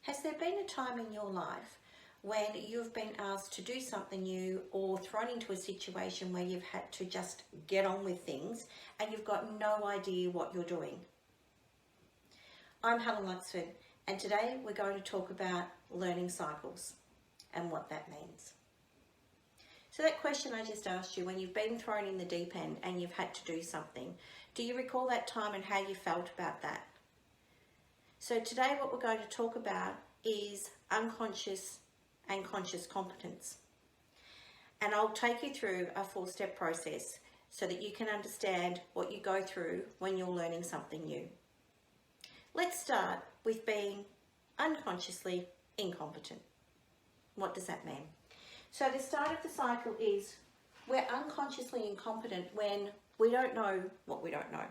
Has there been a time in your life when you've been asked to do something new or thrown into a situation where you've had to just get on with things and you've got no idea what you're doing? I'm Helen Luxford, and today we're going to talk about learning cycles and what that means. So that question I just asked you, when you've been thrown in the deep end and you've had to do something, do you recall that time and how you felt about that? So today what we're going to talk about is unconscious and conscious competence. And I'll take you through a 4-step process so that you can understand what you go through when you're learning something new. Let's start with being unconsciously incompetent. What does that mean? So the start of the cycle is we're unconsciously incompetent when we don't know what we don't know.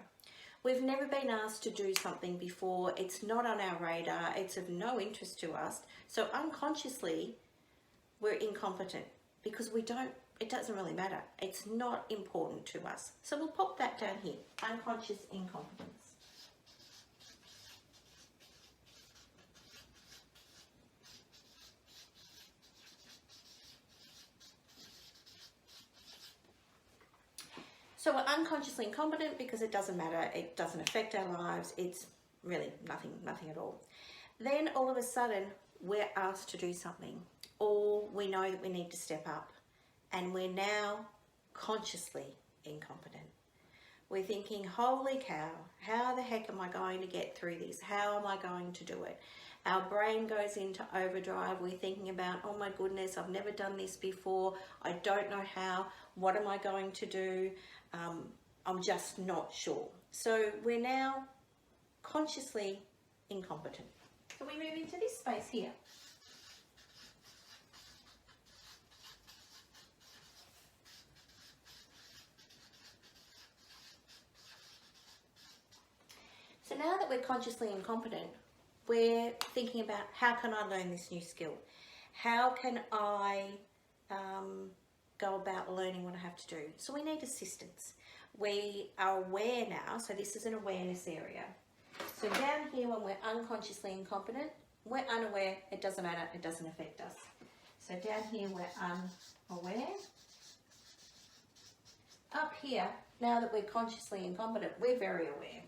We've never been asked to do something before. It's not on our radar. It's of no interest to us. So unconsciously, we're incompetent because it doesn't really matter. It's not important to us. So we'll pop that down here, unconscious incompetence. So we're unconsciously incompetent because it doesn't matter, it doesn't affect our lives, it's really nothing at all. Then all of a sudden we're asked to do something, or we know that we need to step up, and we're now consciously incompetent. We're thinking, holy cow, how the heck am I going to get through this? How am I going to do it? Our brain goes into overdrive. We're thinking about, oh my goodness, I've never done this before. I don't know how. What am I going to do? I'm just not sure. So we're now consciously incompetent. So we move into this space here. So now that we're consciously incompetent, we're thinking about, how can I learn this new skill? How can I go about learning what I have to do? So we need assistance. We are aware now, so this is an awareness area. So down here, when we're unconsciously incompetent, we're unaware, it doesn't matter, it doesn't affect us. So down here, we're unaware. Up here, now that we're consciously incompetent, we're very aware.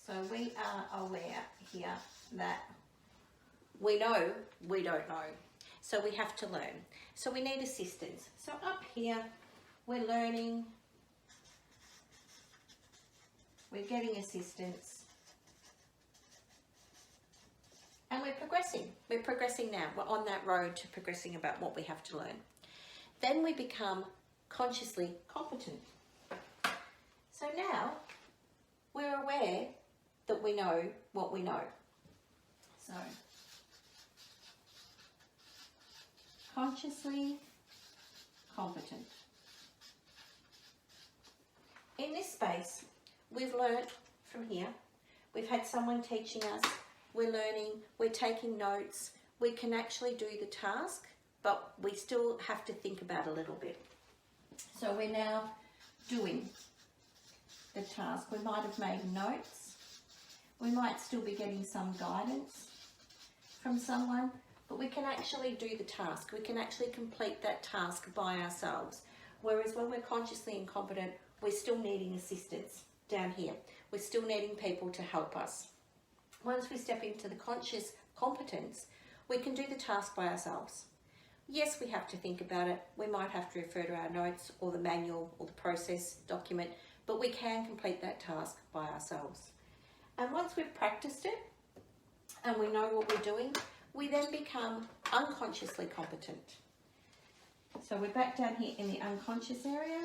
So we are aware here that we know we don't know. So we have to learn. So we need assistance. So up here, we're learning, we're getting assistance, and we're progressing. We're progressing now. We're on that road to progressing about what we have to learn. Then we become consciously competent. So now we're aware that we know what we know. So consciously competent. In this space, we've learnt from here. We've had someone teaching us. We're learning. We're taking notes. We can actually do the task, but we still have to think about a little bit. So we're now doing the task. We might have made notes. We might still be getting some guidance from someone, but we can actually do the task. We can actually complete that task by ourselves. Whereas when we're consciously incompetent, we're still needing assistance down here. We're still needing people to help us. Once we step into the conscious competence, we can do the task by ourselves. Yes, we have to think about it. We might have to refer to our notes or the manual or the process document, but we can complete that task by ourselves. And once we've practiced it and we know what we're doing, we then become unconsciously competent. So we're back down here in the unconscious area,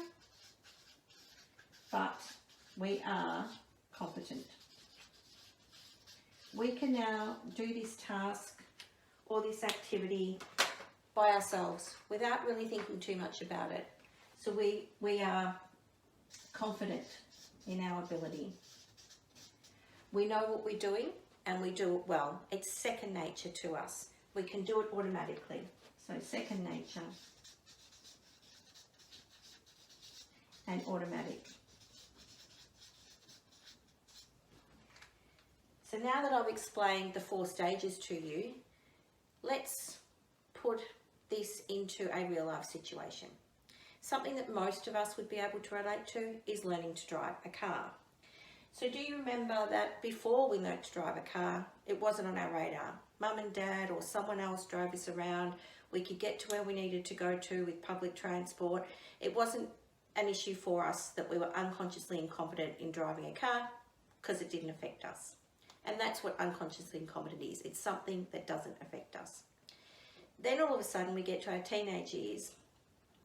but we are competent. We can now do this task or this activity by ourselves without really thinking too much about it. So we are confident in our ability. We know what we're doing and we do it well. It's second nature to us. We can do it automatically. So second nature and automatic. So now that I've explained the 4 stages to you, let's put this into a real life situation. Something that most of us would be able to relate to is learning to drive a car. So do you remember that before we learnt to drive a car, it wasn't on our radar? Mum and Dad or someone else drove us around. We could get to where we needed to go to with public transport. It wasn't an issue for us that we were unconsciously incompetent in driving a car because it didn't affect us. And that's what unconsciously incompetent is. It's something that doesn't affect us. Then all of a sudden we get to our teenage years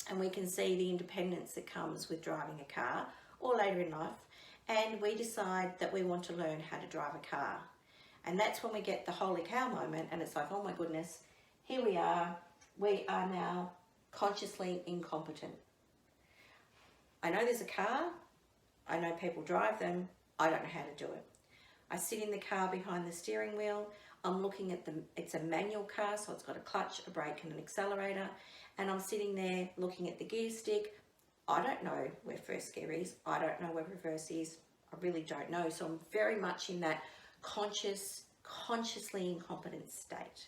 and we can see the independence that comes with driving a car, or later in life, and we decide that we want to learn how to drive a car. And that's when we get the holy cow moment, and it's like, oh my goodness, here we are now consciously incompetent. I know there's a car, I know people drive them, I don't know how to do it. I sit in the car behind the steering wheel, I'm looking at it's a manual car, so it's got a clutch, a brake and an accelerator, and I'm sitting there looking at the gear stick. I don't know where first gear is, I don't know where reverse is, I really don't know. So I'm very much in that consciously incompetent state.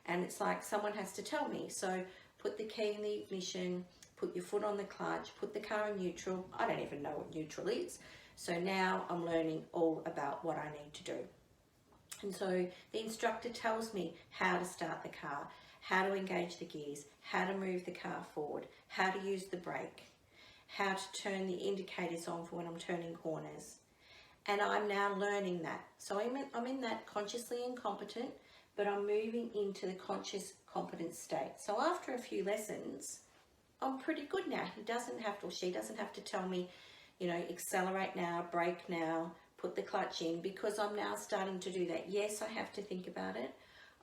And it's like someone has to tell me, so put the key in the ignition, put your foot on the clutch, put the car in neutral. I don't even know what neutral is. So now I'm learning all about what I need to do. And so the instructor tells me how to start the car, how to engage the gears, how to move the car forward, how to use the brake, how to turn the indicators on for when I'm turning corners. And I'm now learning that. So I'm in that consciously incompetent, but I'm moving into the conscious competent state. So after a few lessons, I'm pretty good now. He doesn't have to, or she doesn't have to tell me, you know, accelerate now, brake now, put the clutch in, because I'm now starting to do that. Yes, I have to think about it.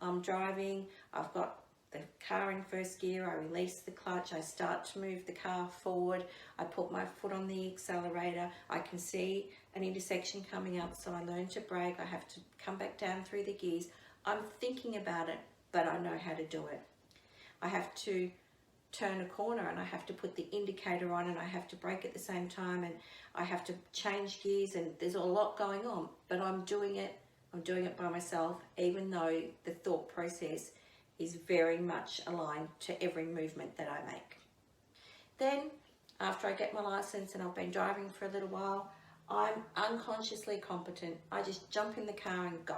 I'm driving, I've got the car in first gear, I release the clutch, I start to move the car forward, I put my foot on the accelerator, I can see an intersection coming up, so I learn to brake, I have to come back down through the gears. I'm thinking about it, but I know how to do it. I have to turn a corner and I have to put the indicator on and I have to brake at the same time and I have to change gears, and there's a lot going on, but I'm doing it by myself, even though the thought process is very much aligned to every movement that I make. Then after I get my license and I've been driving for a little while, I'm unconsciously competent. I just jump in the car and go.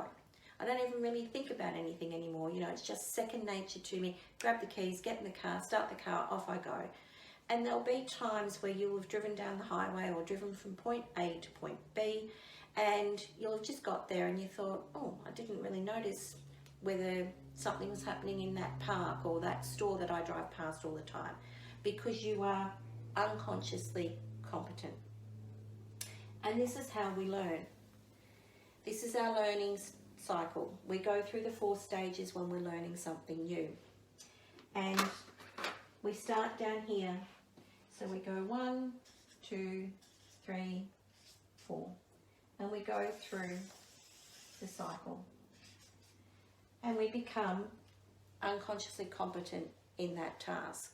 I don't even really think about anything anymore. You know, it's just second nature to me. Grab the keys, get in the car, start the car, off I go. And there'll be times where you'll have driven down the highway or driven from point A to point B, and you'll have just got there and you thought, oh, I didn't really notice whether something was happening in that park or that store that I drive past all the time, because you are unconsciously competent. And this is how we learn. This is our learning cycle. We go through the 4 stages when we're learning something new. And we start down here. So we go 1, 2, 3, 4. And we go through the cycle. And we become unconsciously competent in that task.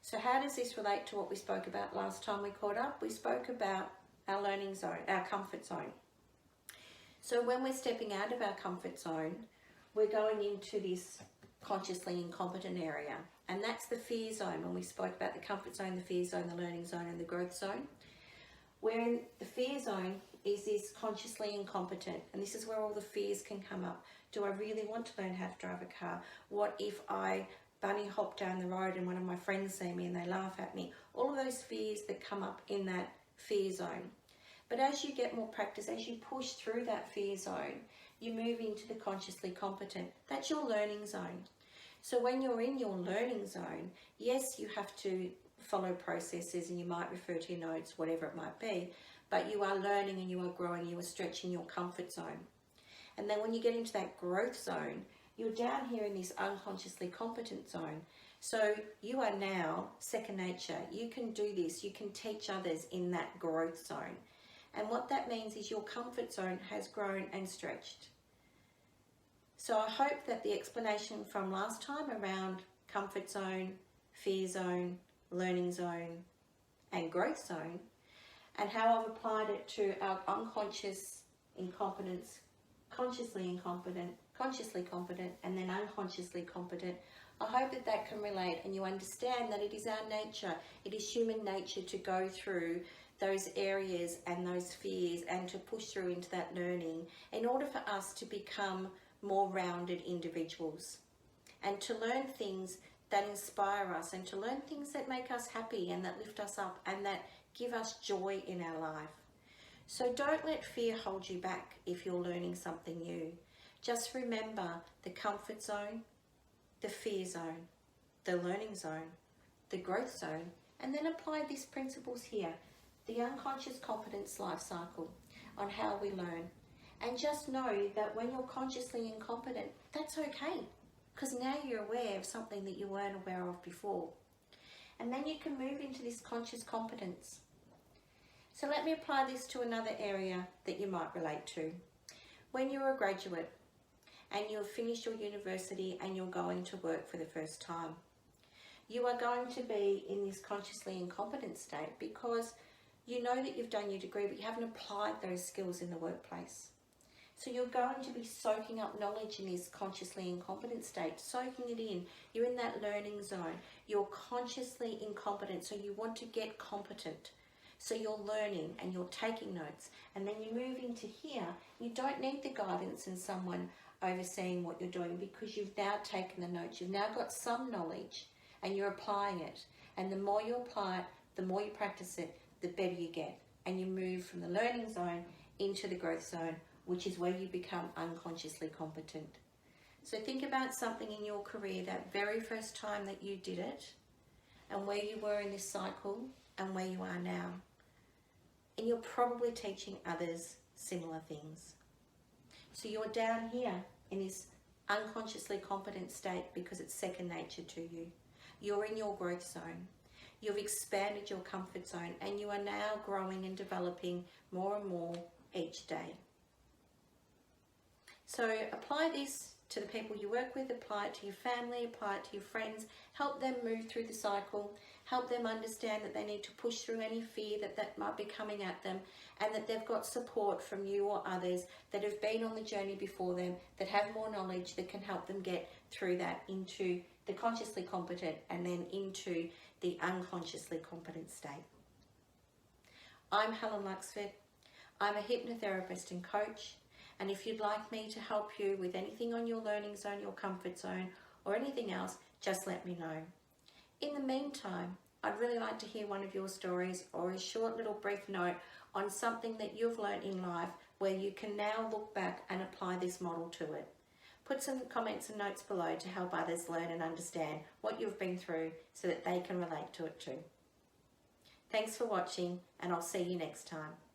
So how does this relate to what we spoke about last time we caught up? We spoke about our learning zone, our comfort zone. So when we're stepping out of our comfort zone, we're going into this consciously incompetent area. And that's the fear zone. When we spoke about the comfort zone, the fear zone, the learning zone, and the growth zone. Where in the fear zone is this consciously incompetent. And this is where all the fears can come up. Do I really want to learn how to drive a car? What if I bunny hop down the road and one of my friends see me and they laugh at me? All of those fears that come up in that fear zone. But as you get more practice, as you push through that fear zone, you move into the consciously competent. That's your learning zone. So when you're in your learning zone, yes, you have to follow processes and you might refer to your notes, whatever it might be, but you are learning and you are growing, you are stretching your comfort zone. And then when you get into that growth zone, you're down here in this unconsciously competent zone. So you are now second nature. You can do this. You can teach others in that growth zone. And what that means is your comfort zone has grown and stretched. So I hope that the explanation from last time around comfort zone, fear zone, learning zone, and growth zone, and how I've applied it to our unconscious incompetence, consciously incompetent, consciously competent, and then unconsciously competent. I hope that that can relate and you understand that it is our nature, it is human nature to go through those areas and those fears and to push through into that learning in order for us to become more rounded individuals and to learn things that inspire us and to learn things that make us happy and that lift us up and that give us joy in our life. So don't let fear hold you back if you're learning something new. Just remember the comfort zone, the fear zone, the learning zone, the growth zone, and then apply these principles here, the unconscious competence life cycle on how we learn. And just know that when you're consciously incompetent, that's okay, because now you're aware of something that you weren't aware of before. And then you can move into this conscious competence. So let me apply this to another area that you might relate to. When you're a graduate and you've finished your university and you're going to work for the first time, you are going to be in this consciously incompetent state because you know that you've done your degree, but you haven't applied those skills in the workplace. So you're going to be soaking up knowledge in this consciously incompetent state, soaking it in. You're in that learning zone. You're consciously incompetent, so you want to get competent. So you're learning and you're taking notes. And then you move into here. You don't need the guidance and someone overseeing what you're doing because you've now taken the notes. You've now got some knowledge and you're applying it. And the more you apply it, the more you practice it, the better you get. And you move from the learning zone into the growth zone, which is where you become unconsciously competent. So think about something in your career, that very first time that you did it, and where you were in this cycle and where you are now. And you're probably teaching others similar things. So you're down here in this unconsciously competent state because it's second nature to you. You're in your growth zone. You've expanded your comfort zone and you are now growing and developing more and more each day. So apply this to the people you work with, apply it to your family, apply it to your friends, help them move through the cycle, help them understand that they need to push through any fear that might be coming at them and that they've got support from you or others that have been on the journey before them, that have more knowledge that can help them get through that into the consciously competent and then into the unconsciously competent state. I'm Helen Luxford. I'm a hypnotherapist and coach. And if you'd like me to help you with anything on your learning zone, your comfort zone, or anything else, just let me know. In the meantime, I'd really like to hear one of your stories or a short little brief note on something that you've learned in life where you can now look back and apply this model to it. Put some comments and notes below to help others learn and understand what you've been through so that they can relate to it too. Thanks for watching, and I'll see you next time.